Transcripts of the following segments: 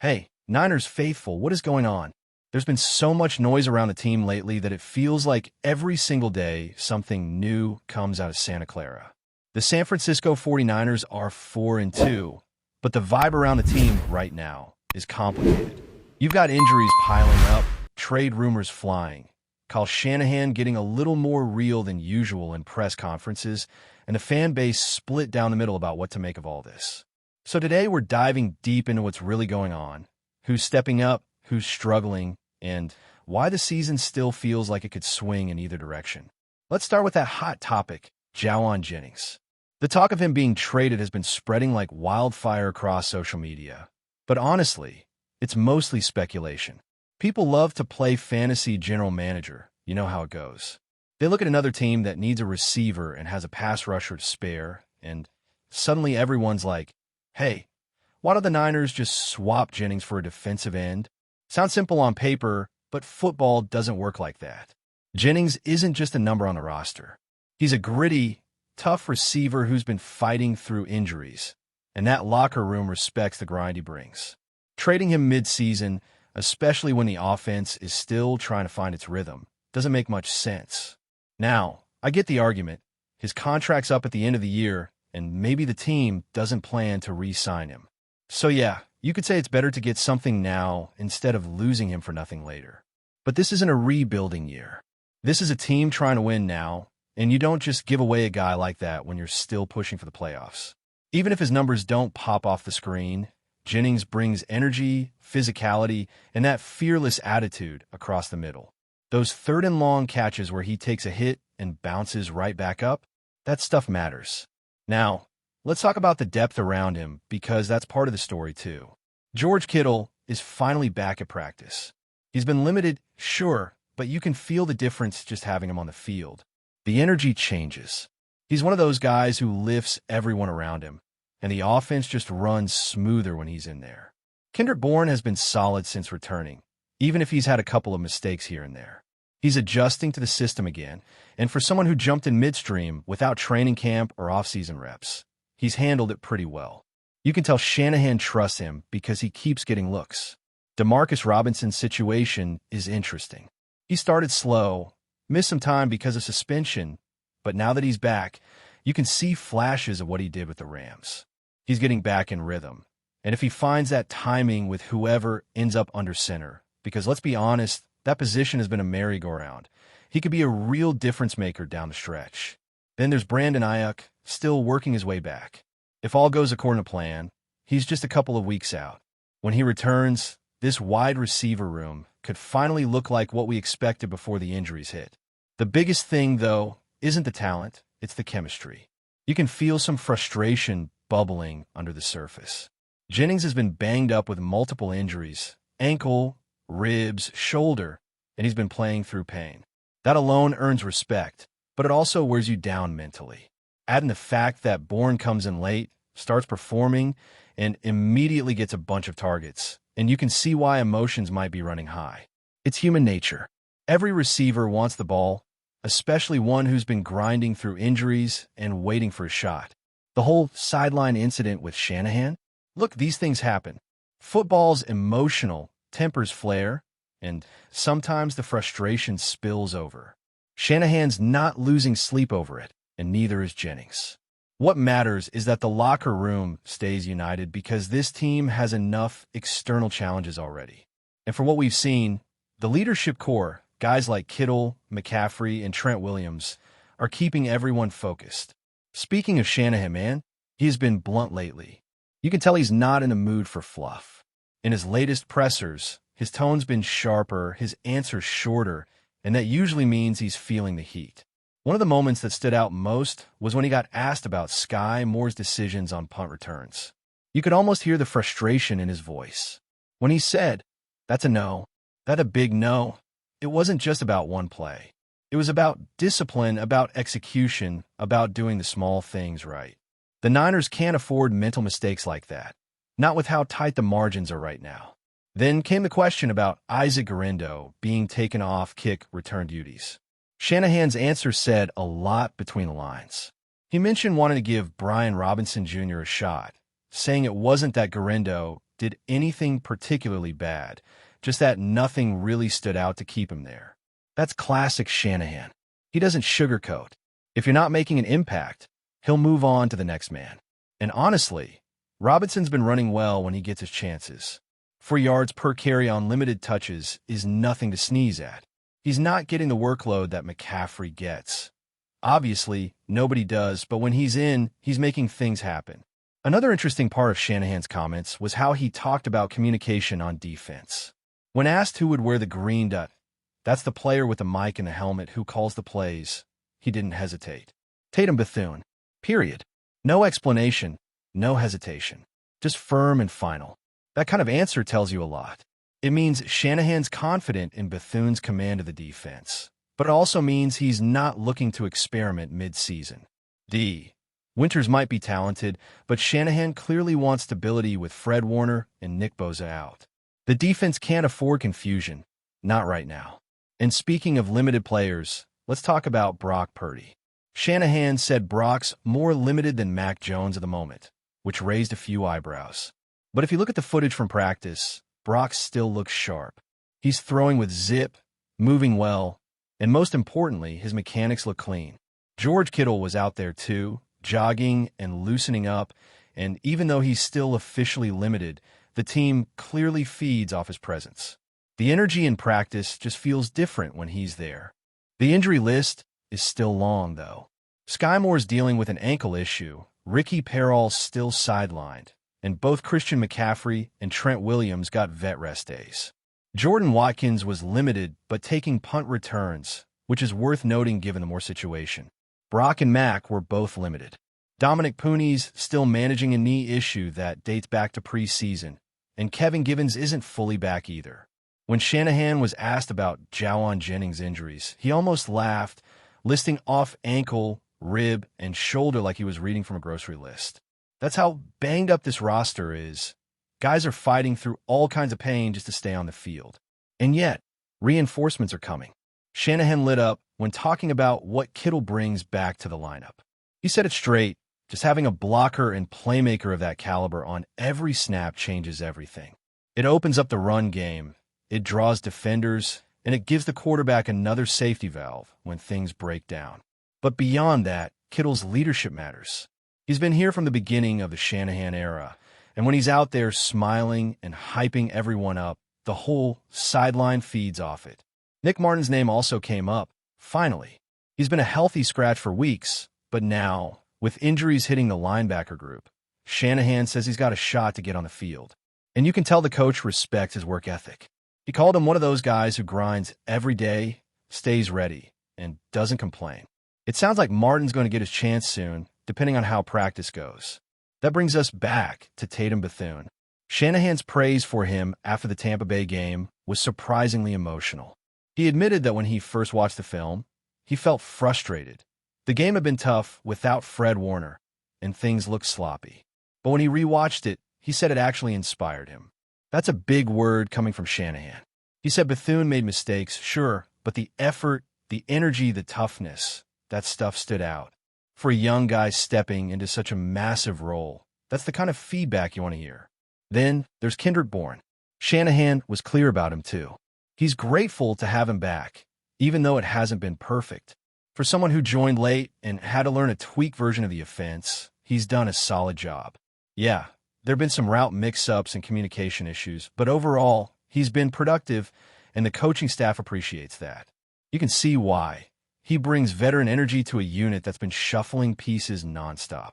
Hey, Niners faithful, what is going on? There's been so much noise around the team lately that it feels like every single day something new comes out of Santa Clara. The San Francisco 49ers are 4-2, but the vibe around the team right now is complicated. You've got injuries piling up, trade rumors flying, Kyle Shanahan getting a little more real than usual in press conferences, and the fan base split down the middle about what to make of all this. So today we're diving deep into what's really going on, who's stepping up, who's struggling, and why the season still feels like it could swing in either direction. Let's start with that hot topic, Jauan Jennings. The talk of him being traded has been spreading like wildfire across social media. But honestly, it's mostly speculation. People love to play fantasy general manager. You know how it goes. They look at another team that needs a receiver and has a pass rusher to spare, and suddenly everyone's like, hey, why don't the Niners just swap Jennings for a defensive end? Sounds simple on paper, but football doesn't work like that. Jennings isn't just a number on the roster. He's a gritty, tough receiver who's been fighting through injuries, and that locker room respects the grind he brings. Trading him mid-season, especially when the offense is still trying to find its rhythm, doesn't make much sense. Now, I get the argument. His contract's up at the end of the year, and maybe the team doesn't plan to re-sign him. So yeah, you could say it's better to get something now instead of losing him for nothing later. But this isn't a rebuilding year. This is a team trying to win now, and you don't just give away a guy like that when you're still pushing for the playoffs. Even if his numbers don't pop off the screen, Jennings brings energy, physicality, and that fearless attitude across the middle. Those third and long catches where he takes a hit and bounces right back up, that stuff matters. Now, let's talk about the depth around him, because that's part of the story too. George Kittle is finally back at practice. He's been limited, sure, but you can feel the difference just having him on the field. The energy changes. He's one of those guys who lifts everyone around him, and the offense just runs smoother when he's in there. Kendrick Bourne has been solid since returning, even if he's had a couple of mistakes here and there. He's adjusting to the system again, and for someone who jumped in midstream without training camp or off-season reps, he's handled it pretty well. You can tell Shanahan trusts him because he keeps getting looks. Demarcus Robinson's situation is interesting. He started slow, missed some time because of suspension, but now that he's back, you can see flashes of what he did with the Rams. He's getting back in rhythm, and if he finds that timing with whoever ends up under center, because let's be honest, that position has been a merry-go-round, he could be a real difference maker down the stretch. Then there's Brandon Ayuk, still working his way back. If all goes according to plan, he's just a couple of weeks out. When he returns, this wide receiver room could finally look like what we expected before the injuries hit. The biggest thing, though, isn't the talent, it's the chemistry. You can feel some frustration bubbling under the surface. Jennings has been banged up with multiple injuries, ankle, ribs, shoulder, and he's been playing through pain. That alone earns respect, but it also wears you down mentally. Add in the fact that Bourne comes in late, starts performing, and immediately gets a bunch of targets, and you can see why emotions might be running high. It's human nature. Every receiver wants the ball, especially one who's been grinding through injuries and waiting for a shot. The whole sideline incident with Shanahan? Look, these things happen. Football's emotional, tempers flare, and sometimes the frustration spills over. Shanahan's not losing sleep over it, and neither is Jennings. What matters is that the locker room stays united because this team has enough external challenges already. And from what we've seen, the leadership core, guys like Kittle, McCaffrey, and Trent Williams, are keeping everyone focused. Speaking of Shanahan, man, he's been blunt lately. You can tell he's not in a mood for fluff. In his latest pressers, his tone's been sharper, his answers shorter, and that usually means he's feeling the heat. One of the moments that stood out most was when he got asked about Sky Moore's decisions on punt returns. You could almost hear the frustration in his voice. When he said, "That's a no," that a big no, it wasn't just about one play. It was about discipline, about execution, about doing the small things right. The Niners can't afford mental mistakes like that, not with how tight the margins are right now. Then came the question about Isaac Guerendo being taken off kick return duties. Shanahan's answer said a lot between the lines. He mentioned wanting to give Brian Robinson Jr. a shot, saying it wasn't that Guerendo did anything particularly bad, just that nothing really stood out to keep him there. That's classic Shanahan. He doesn't sugarcoat. If you're not making an impact, he'll move on to the next man. And honestly, Robinson's been running well when he gets his chances. 4 yards per carry on limited touches is nothing to sneeze at. He's not getting the workload that McCaffrey gets. Obviously, nobody does, but when he's in, he's making things happen. Another interesting part of Shanahan's comments was how he talked about communication on defense. When asked who would wear the green dot, that's the player with the mic and the helmet who calls the plays, he didn't hesitate. Tatum Bethune. Period. No explanation, no hesitation. Just firm and final. That kind of answer tells you a lot. It means Shanahan's confident in Bethune's command of the defense, but it also means he's not looking to experiment mid-season. Winters might be talented, but Shanahan clearly wants stability with Fred Warner and Nick Bosa out. The defense can't afford confusion, not right now. And speaking of limited players, let's talk about Brock Purdy. Shanahan said Brock's more limited than Mac Jones at the moment, which raised a few eyebrows. But if you look at the footage from practice, Brock still looks sharp. He's throwing with zip, moving well, and most importantly, his mechanics look clean. George Kittle was out there too, jogging and loosening up, and even though he's still officially limited, the team clearly feeds off his presence. The energy in practice just feels different when he's there. The injury list is still long, though. Sky Moore's dealing with an ankle issue, Ricky Parrall's still sidelined, and both Christian McCaffrey and Trent Williams got vet rest days. Jordan Watkins was limited but taking punt returns, which is worth noting given the Moore situation. Brock and Mac were both limited. Dominic Pooney's still managing a knee issue that dates back to preseason, and Kevin Givens isn't fully back either. When Shanahan was asked about Jauan Jennings' injuries, he almost laughed, listing off ankle, rib, and shoulder like he was reading from a grocery list. That's how banged up this roster is. Guys are fighting through all kinds of pain just to stay on the field. And yet, reinforcements are coming. Shanahan lit up when talking about what Kittle brings back to the lineup. He said it straight, just having a blocker and playmaker of that caliber on every snap changes everything. It opens up the run game, it draws defenders, and it gives the quarterback another safety valve when things break down. But beyond that, Kittle's leadership matters. He's been here from the beginning of the Shanahan era, and when he's out there smiling and hyping everyone up, the whole sideline feeds off it. Nick Martin's name also came up, finally. He's been a healthy scratch for weeks, but now, with injuries hitting the linebacker group, Shanahan says he's got a shot to get on the field. And you can tell the coach respects his work ethic. He called him one of those guys who grinds every day, stays ready, and doesn't complain. It sounds like Martin's going to get his chance soon, depending on how practice goes. That brings us back to Tatum Bethune. Shanahan's praise for him after the Tampa Bay game was surprisingly emotional. He admitted that when he first watched the film, he felt frustrated. The game had been tough without Fred Warner, and things looked sloppy. But when he rewatched it, he said it actually inspired him. That's a big word coming from Shanahan. He said Bethune made mistakes, sure, but the effort, the energy, the toughness, that stuff stood out. For a young guy stepping into such a massive role, that's the kind of feedback you want to hear. Then there's Kendrick Bourne. Shanahan was clear about him too. He's grateful to have him back, even though it hasn't been perfect. For someone who joined late and had to learn a tweaked version of the offense, he's done a solid job. Yeah, there have been some route mix-ups and communication issues, but overall, he's been productive, and the coaching staff appreciates that. You can see why. He brings veteran energy to a unit that's been shuffling pieces nonstop.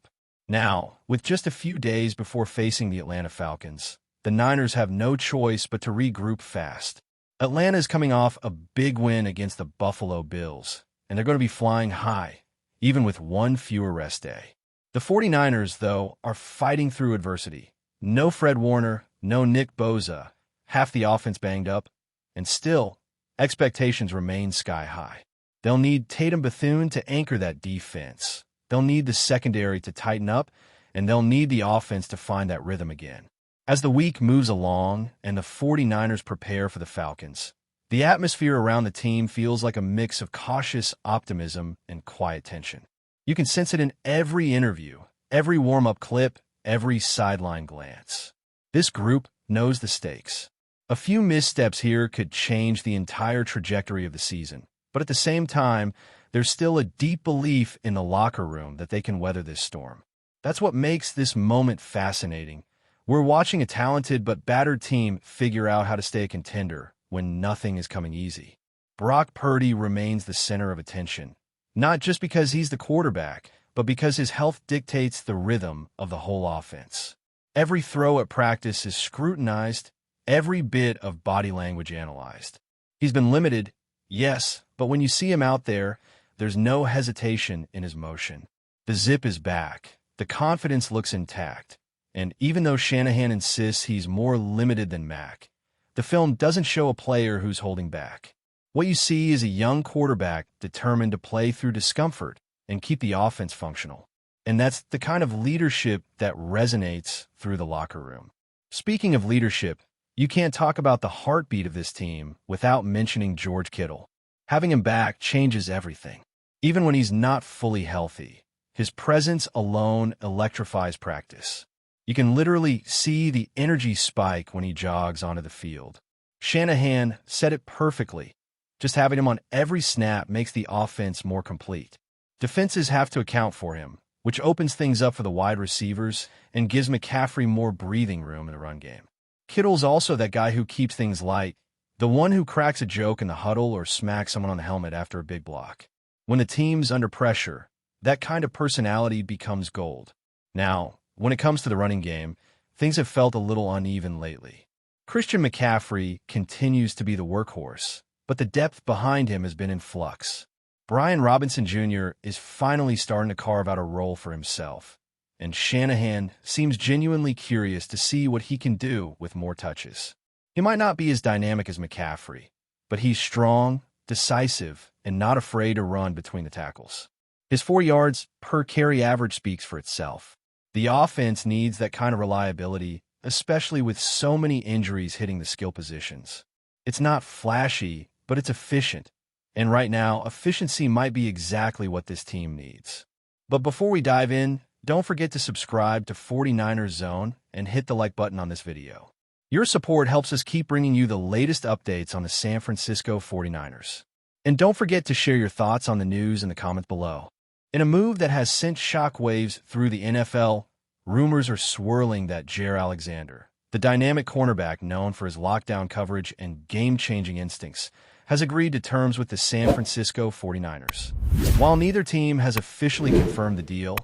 Now, with just a few days before facing the Atlanta Falcons, the Niners have no choice but to regroup fast. Atlanta is coming off a big win against the Buffalo Bills, and they're going to be flying high, even with one fewer rest day. The 49ers, though, are fighting through adversity. No Fred Warner, no Nick Bosa, half the offense banged up, and still, expectations remain sky high. They'll need Tatum Bethune to anchor that defense. They'll need the secondary to tighten up, and they'll need the offense to find that rhythm again. As the week moves along and the 49ers prepare for the Falcons, the atmosphere around the team feels like a mix of cautious optimism and quiet tension. You can sense it in every interview, every warm-up clip, every sideline glance. This group knows the stakes. A few missteps here could change the entire trajectory of the season, but at the same time, there's still a deep belief in the locker room that they can weather this storm. That's what makes this moment fascinating. We're watching a talented but battered team figure out how to stay a contender when nothing is coming easy. Brock Purdy remains the center of attention, not just because he's the quarterback, but because his health dictates the rhythm of the whole offense. Every throw at practice is scrutinized, every bit of body language analyzed. He's been limited, yes, but when you see him out there, there's no hesitation in his motion. The zip is back, the confidence looks intact, and even though Shanahan insists he's more limited than Mac, the film doesn't show a player who's holding back. What you see is a young quarterback determined to play through discomfort and keep the offense functional. And that's the kind of leadership that resonates through the locker room. Speaking of leadership, you can't talk about the heartbeat of this team without mentioning George Kittle. Having him back changes everything. Even when he's not fully healthy, his presence alone electrifies practice. You can literally see the energy spike when he jogs onto the field. Shanahan said it perfectly. Just having him on every snap makes the offense more complete. Defenses have to account for him, which opens things up for the wide receivers and gives McCaffrey more breathing room in the run game. Kittle's also that guy who keeps things light, the one who cracks a joke in the huddle or smacks someone on the helmet after a big block. When the team's under pressure, that kind of personality becomes gold. Now, when it comes to the running game, things have felt a little uneven lately. Christian McCaffrey continues to be the workhorse, but the depth behind him has been in flux. Brian Robinson Jr. is finally starting to carve out a role for himself, and Shanahan seems genuinely curious to see what he can do with more touches. He might not be as dynamic as McCaffrey, but he's strong, decisive, and not afraid to run between the tackles. His 4 yards per carry average speaks for itself. The offense needs that kind of reliability, especially with so many injuries hitting the skill positions. It's not flashy, but it's efficient. And right now, efficiency might be exactly what this team needs. But before we dive in, don't forget to subscribe to 49ers Zone and hit the like button on this video. Your support helps us keep bringing you the latest updates on the San Francisco 49ers. And don't forget to share your thoughts on the news in the comments below. In a move that has sent shockwaves through the NFL, rumors are swirling that Jaire Alexander, the dynamic cornerback known for his lockdown coverage and game-changing instincts, has agreed to terms with the San Francisco 49ers. While neither team has officially confirmed the deal,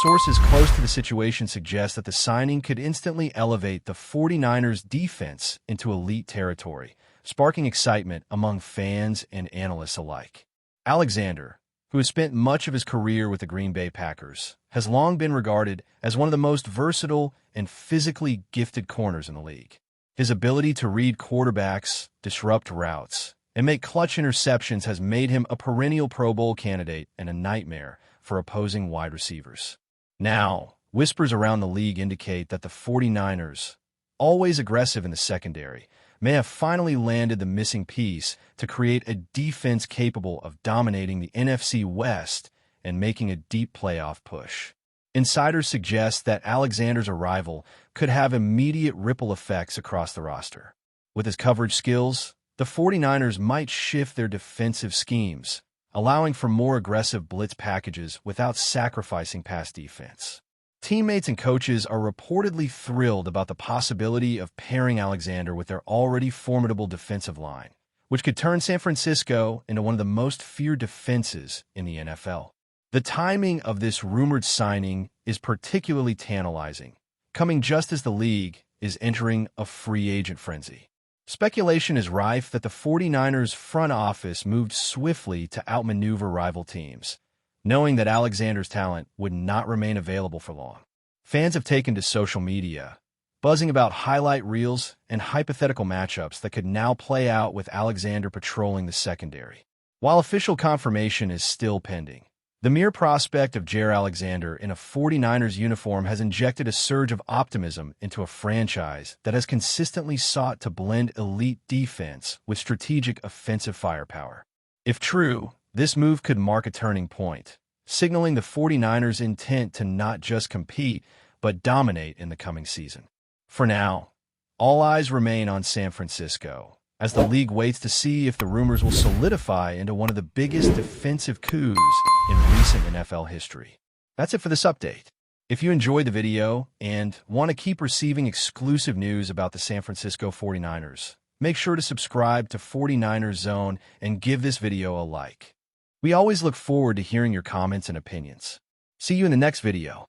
sources close to the situation suggest that the signing could instantly elevate the 49ers' defense into elite territory, sparking excitement among fans and analysts alike. Alexander, who has spent much of his career with the Green Bay Packers, has long been regarded as one of the most versatile and physically gifted corners in the league. His ability to read quarterbacks, disrupt routes, and make clutch interceptions has made him a perennial Pro Bowl candidate and a nightmare for opposing wide receivers. Now, whispers around the league indicate that the 49ers, always aggressive in the secondary, may have finally landed the missing piece to create a defense capable of dominating the NFC West and making a deep playoff push. Insiders suggest that Alexander's arrival could have immediate ripple effects across the roster. With his coverage skills, the 49ers might shift their defensive schemes, allowing for more aggressive blitz packages without sacrificing pass defense. Teammates and coaches are reportedly thrilled about the possibility of pairing Alexander with their already formidable defensive line, which could turn San Francisco into one of the most feared defenses in the NFL. The timing of this rumored signing is particularly tantalizing, coming just as the league is entering a free agent frenzy. Speculation is rife that the 49ers front office moved swiftly to outmaneuver rival teams, knowing that Alexander's talent would not remain available for long. Fans have taken to social media, buzzing about highlight reels and hypothetical matchups that could now play out with Alexander patrolling the secondary. While official confirmation is still pending, the mere prospect of Jaire Alexander in a 49ers uniform has injected a surge of optimism into a franchise that has consistently sought to blend elite defense with strategic offensive firepower. If true, this move could mark a turning point, signaling the 49ers' intent to not just compete, but dominate in the coming season. For now, All eyes remain on San Francisco, as the league waits to see if the rumors will solidify into one of the biggest defensive coups in recent NFL history. That's it for this update. If you enjoyed the video and want to keep receiving exclusive news about the San Francisco 49ers, make sure to subscribe to 49ers Zone and give this video a like. We always look forward to hearing your comments and opinions. See you in the next video.